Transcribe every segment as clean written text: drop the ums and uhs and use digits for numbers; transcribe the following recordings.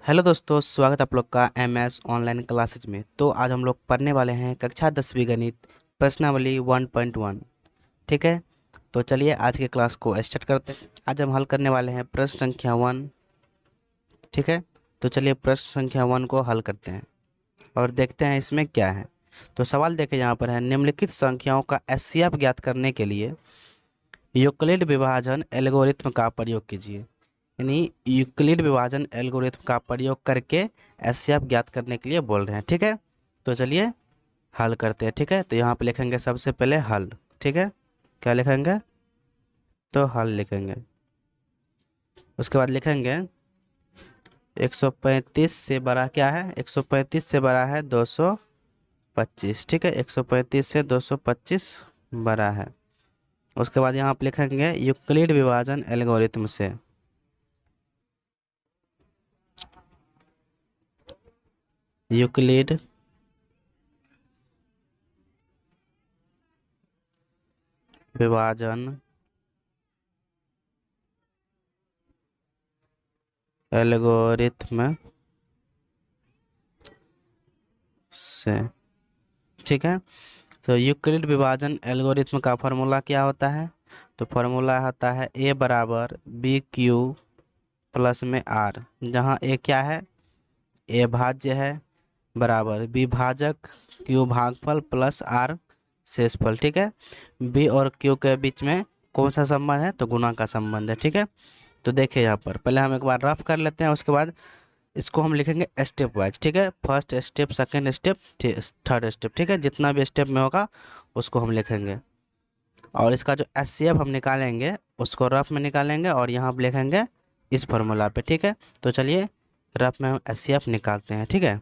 Hello दोस्तों, स्वागत है आप लोग का एमएस ऑनलाइन क्लासेज में। तो आज हम लोग पढ़ने वाले हैं कक्षा 10वीं गणित प्रश्नावली 1.1। ठीक है, तो चलिए आज के क्लास को स्टार्ट करते हैं। आज हम हल करने वाले हैं प्रश्न संख्या 1। ठीक है, तो चलिए प्रश्न संख्या 1 को हल करते हैं और देखते हैं इसमें क्या है। तो सवाल देखें, यहाँ पर है निम्नलिखित संख्याओं का एचसीएफ ज्ञात करने के लिए यूक्लिड विभाजन एल्गोरिथ्म का प्रयोग कीजिए। यानी यूक्लिड विभाजन एल्गोरिथ्म का प्रयोग करके एचसीएफ ज्ञात करने के लिए बोल रहे हैं। ठीक है, तो चलिए हल करते हैं। ठीक है, तो यहाँ पे लिखेंगे सबसे पहले हल। ठीक है, क्या लिखेंगे? तो हल लिखेंगे। उसके बाद लिखेंगे 135 से बड़ा क्या है? 135 से बड़ा है 225। ठीक है, 135 से 225 बड़ा है। उसके बाद यहाँ पे लिखेंगे यूक्लिड विभाजन एल्गोरिथम से। यूक्लिड विभाजन एल्गोरिथम से। ठीक है, तो यूक्लिड विभाजन एल्गोरिथम का फॉर्मूला क्या होता है? तो फॉर्मूला होता है ए बराबर बी क्यू प्लस में आर, जहाँ ए क्या है? ए भाज्य है, बराबर बी भाजक, क्यू भागफल प्लस आर शेषफल। ठीक है, बी और क्यू के बीच में कौन सा संबंध है? तो गुणा का संबंध है। ठीक है, तो देखिए यहाँ पर पहले हम एक बार रफ कर लेते हैं, उसके बाद इसको हम लिखेंगे स्टेप वाइज। ठीक है, first step, second step, third step. ठीक है, जितना भी स्टेप में होगा उसको हम लिखेंगे और इसका जो एचसीएफ हम निकालेंगे उसको रफ में निकालेंगे और यहाँ पर लिखेंगे इस फॉर्मूला पे। ठीक है, तो चलिए रफ में हम एचसीएफ निकालते हैं। ठीक है,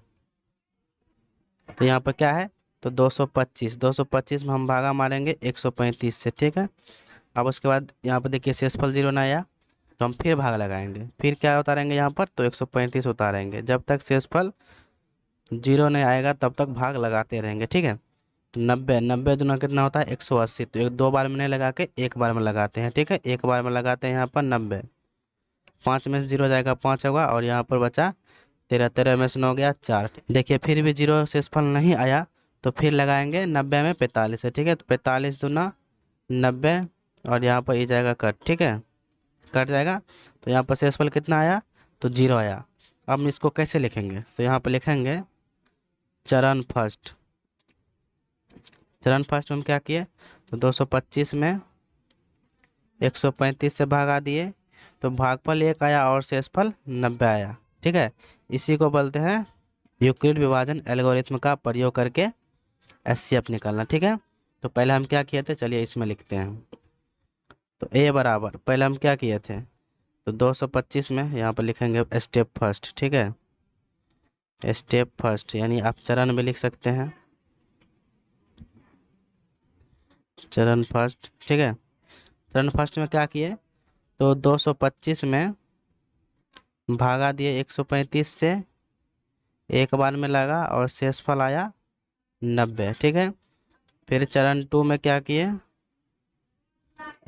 तो यहाँ पर क्या है? तो 225 में हम भागा मारेंगे 135 से। ठीक है, अब उसके बाद यहाँ पर देखिए शेषफल 0 ना आया तो हम फिर भाग लगाएंगे, फिर क्या उतारेंगे यहाँ पर? तो 135 उतारेंगे। जब तक शेषफल 0 नहीं आएगा तब तक भाग लगाते रहेंगे। ठीक है, तो 90 दूना कितना होता है? 180। तो एक दो बार में नहीं लगा के एक बार में लगाते हैं। ठीक है, एक बार में लगाते हैं यहाँ पर 90। 5 में से 0 जाएगा 5 होगा और यहाँ पर बचा 13। 13 में से 9 गया 4। देखिए फिर भी 0 शेषफल नहीं आया तो फिर लगाएंगे 90 में 45 है। ठीक है, तो 45 दूना 90 और यहाँ पर ये जाएगा कट। ठीक है, कट जाएगा तो यहाँ पर शेषफल कितना आया? तो 0 आया। अब हम इसको कैसे लिखेंगे? तो यहाँ पर लिखेंगे चरण फर्स्ट। चरण फर्स्ट में हम क्या किए? तो 225 में 135 से भागा दिए तो भागफल 1 आया और शेषफल 90 आया। ठीक है, इसी को बोलते हैं यूक्लिड विभाजन एल्गोरिथम का प्रयोग करके एचसीएफ निकालना। ठीक है, तो पहले हम क्या किए थे? चलिए इसमें लिखते हैं। तो ए बराबर पहले हम क्या किए थे? तो 225 में यहाँ पर लिखेंगे स्टेप फर्स्ट। ठीक है, स्टेप फर्स्ट यानी आप चरण में लिख सकते हैं, चरण फर्स्ट। ठीक है, चरण फर्स्ट में क्या किए? तो 225 में भागा दिए 135 से, एक बार में लगा और शेषफल आया 90। ठीक है, फिर चरण 2 में क्या किए?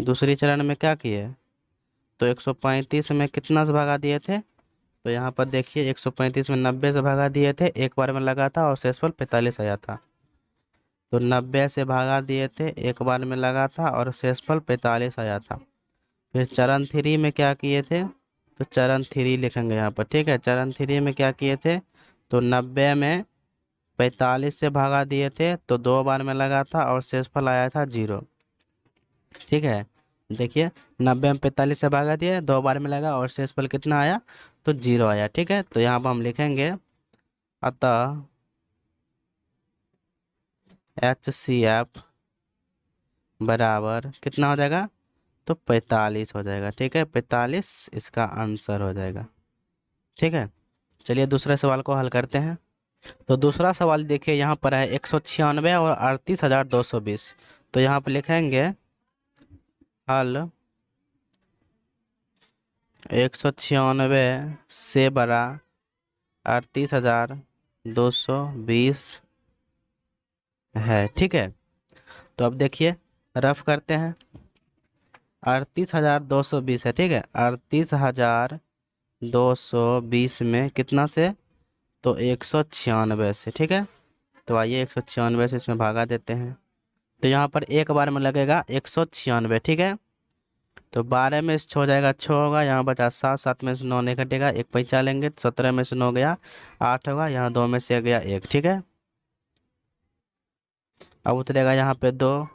दूसरी चरण में क्या किए? तो 135 में कितना से भागा दिए थे? तो यहाँ पर देखिए 135 में 90 से भागा दिए थे, एक बार में लगा था और शेषफल 45 आया था। तो 90 से भागा दिए थे, एक बार में लगा था और शेषफल 45 आया था। फिर चरण 3 में क्या किए थे? तो चरण 3 लिखेंगे यहाँ पर। ठीक है, चरण 3 में क्या किए थे? तो 90 में 45 से भागा दिए थे तो दो बार में लगा था और शेषफल आया था 0। ठीक है, देखिए 90 में 45 से भागा दिए, दो बार में लगा और शेषफल कितना आया? तो 0 आया। ठीक है, तो यहाँ पर हम लिखेंगे अतः एचसीएफ बराबर कितना हो जाएगा? तो 45 हो जाएगा। ठीक है, 45 इसका आंसर हो जाएगा। ठीक है, चलिए दूसरे सवाल को हल करते हैं। तो दूसरा सवाल देखिए, यहाँ पर है 196 और 38,220। तो यहाँ पर लिखेंगे हल 196 से बड़ा 38,220 है। ठीक है, तो अब देखिए रफ करते हैं। 38,220 है। ठीक है, 38,220 220 में कितना से, तो 196 से। ठीक है, तो आइए 196 से इसमें भागा देते हैं। तो यहाँ पर एक बार में लगेगा 196। ठीक है, तो 12 में से 6 जाएगा 6 होगा, यहाँ बचा 7, 7 में से 9 नहीं कटेगा, एक पैंचा लेंगे, 17 में से 9 गया 8 होगा, यहाँ 2 में से गया 1। ठीक है, अब उतरेगा यहाँ पे 2,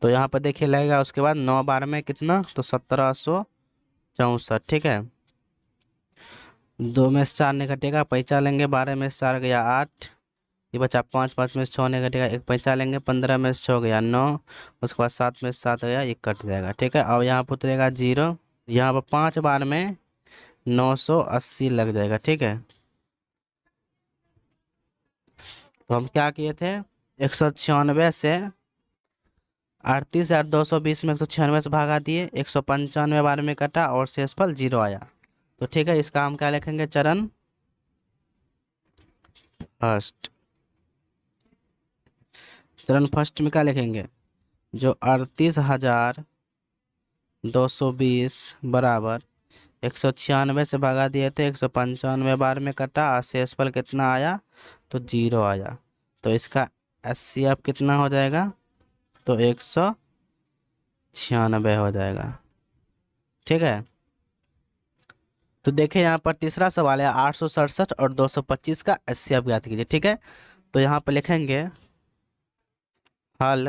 तो यहाँ पर देखिए लगेगा, उसके बाद 9 बार में कितना, तो 1764। ठीक है, 2 में से 4 नहीं घटेगा, पैंचा लेंगे, 12 में से 4 गया 8, ये बचा 5, 5 में से 6 नहीं घटेगा, एक पैंचा लेंगे, 15 में से 6 गया 9, उसके बाद 7 में से 7 गया, ये कट जाएगा। ठीक है, अब यहाँ पर उतरेगा 0, यहाँ पर 5 बार में 980 लग जाएगा। ठीक है, तो हम क्या किए थे, 196 से 38,220 में 196 से भागा दिए, 195 बार में कटा और शेषफल 0 आया। तो ठीक है, इसका हम क्या लिखेंगे, चरण फर्स्ट। चरण फर्स्ट में क्या लिखेंगे, जो 38,220 बराबर 196 से भागा दिए थे, 195 बार में कटा और शेषफल कितना आया, तो 0 आया। तो इसका HCF कितना हो जाएगा, तो 196 हो जाएगा। ठीक है, तो देखिए यहाँ पर तीसरा सवाल है 867 और 225 का HCF ज्ञात कीजिए। ठीक है, तो यहाँ पर लिखेंगे हल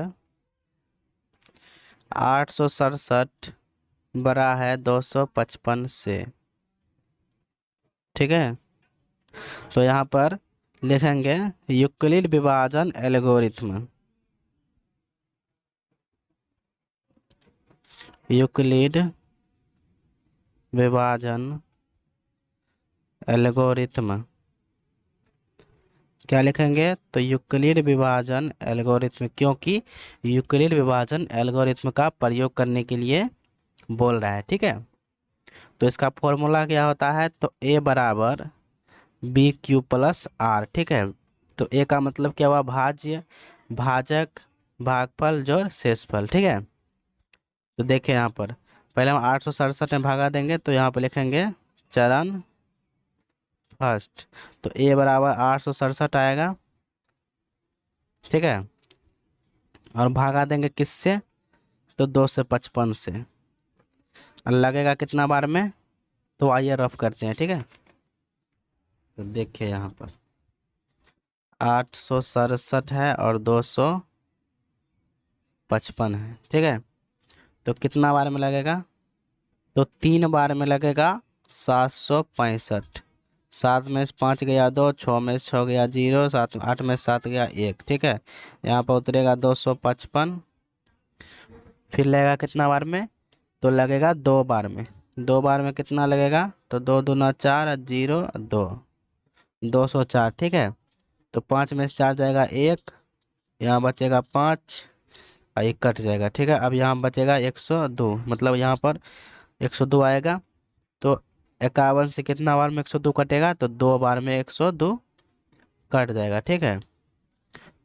867 बड़ा है 255 से। ठीक है, तो यहाँ पर लिखेंगे यूक्लिड विभाजन एल्गोरिथ्म, यूक्लिड विभाजन एल्गोरिथ्म क्या लिखेंगे, तो यूक्लिड विभाजन एल्गोरिथ्म, क्योंकि यूक्लिड विभाजन एल्गोरिथ्म का प्रयोग करने के लिए बोल रहा है। ठीक है, तो इसका फॉर्मूला क्या होता है, तो A बराबर BQ प्लस R। ठीक है, तो A का मतलब क्या हुआ, भाज्य, भाजक, भागफल जोड़ शेषफल। ठीक है, तो देखिए यहाँ पर पहले हम 867 में भागा देंगे, तो यहाँ पर लिखेंगे चरण फर्स्ट, तो A बराबर 867 आएगा। ठीक है, और भागा देंगे किससे, तो 255 से, और लगेगा कितना बार में, तो आइए रफ करते हैं। ठीक है, तो देखिए यहाँ पर 867 है और 255 है। ठीक है, तो कितना बार में लगेगा, तो 3 बार में लगेगा 765, 7 में से 5 गया 2, 6 में से 6 गया 0, 7 8 में से 7 गया 1। ठीक है, यहाँ पर उतरेगा 255, फिर लगेगा कितना बार में, तो लगेगा 2 बार में, 2 बार में कितना लगेगा, तो 2 दूना 4, 0 2, 204। ठीक है, तो 5 में से 4 जाएगा 1, यहाँ बचेगा 5 और 1 कट जाएगा। ठीक है, अब यहाँ बचेगा 102, मतलब यहाँ पर 102 आएगा, तो 51 से कितना बार में 102 कटेगा, तो 2 बार में 102 कट जाएगा। ठीक है,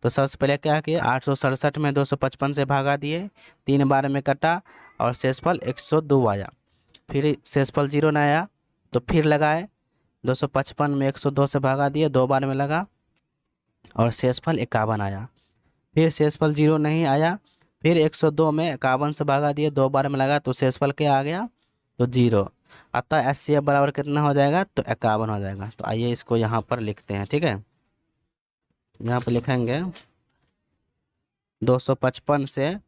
तो सबसे पहले क्या किए, 867 में 255 से भागा दिए, 3 बार में कटा और शेषफल 102 आया, फिर शेषफल 0 न आया, तो फिर लगाए, 255 में 102 से भागा दिए, 2 बार में लगा और शेषफल 51 आया, फिर शेषफल 0 नहीं आया, फिर 102 में 51 से भागा दिए, 2 बार में लगा, तो शेषफल क्या आ गया, तो 0। अतः HCF बराबर कितना हो जाएगा, तो 51 हो जाएगा। तो आइए इसको यहाँ पर लिखते हैं। ठीक है, यहाँ पर लिखेंगे 255 से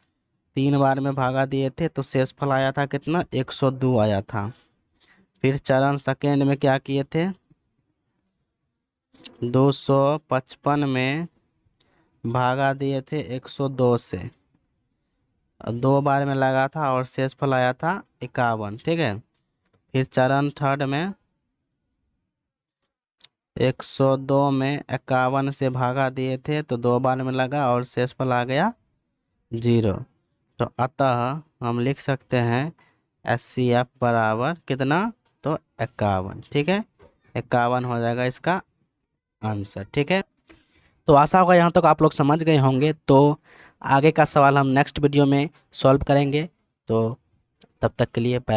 3 बार में भागा दिए थे, तो शेषफल आया था कितना, 102 आया था। फिर चरण सेकेंड में क्या किए थे, 255 में भागा दिए थे 102 से, 2 बार में लगा था और शेषफल आया था 51। ठीक है, फिर चरण थर्ड में 102 में 51 से भागा दिए थे, तो 2 बार में लगा और शेषफल आ गया 0। तो अतः हम लिख सकते हैं HCF बराबर कितना, तो 51। ठीक है, 51 हो जाएगा इसका आंसर। ठीक है, तो आशा होगा यहाँ तक आप लोग समझ गए होंगे। तो आगे का सवाल हम नेक्स्ट वीडियो में सॉल्व करेंगे। तो तब तक के लिए बाय।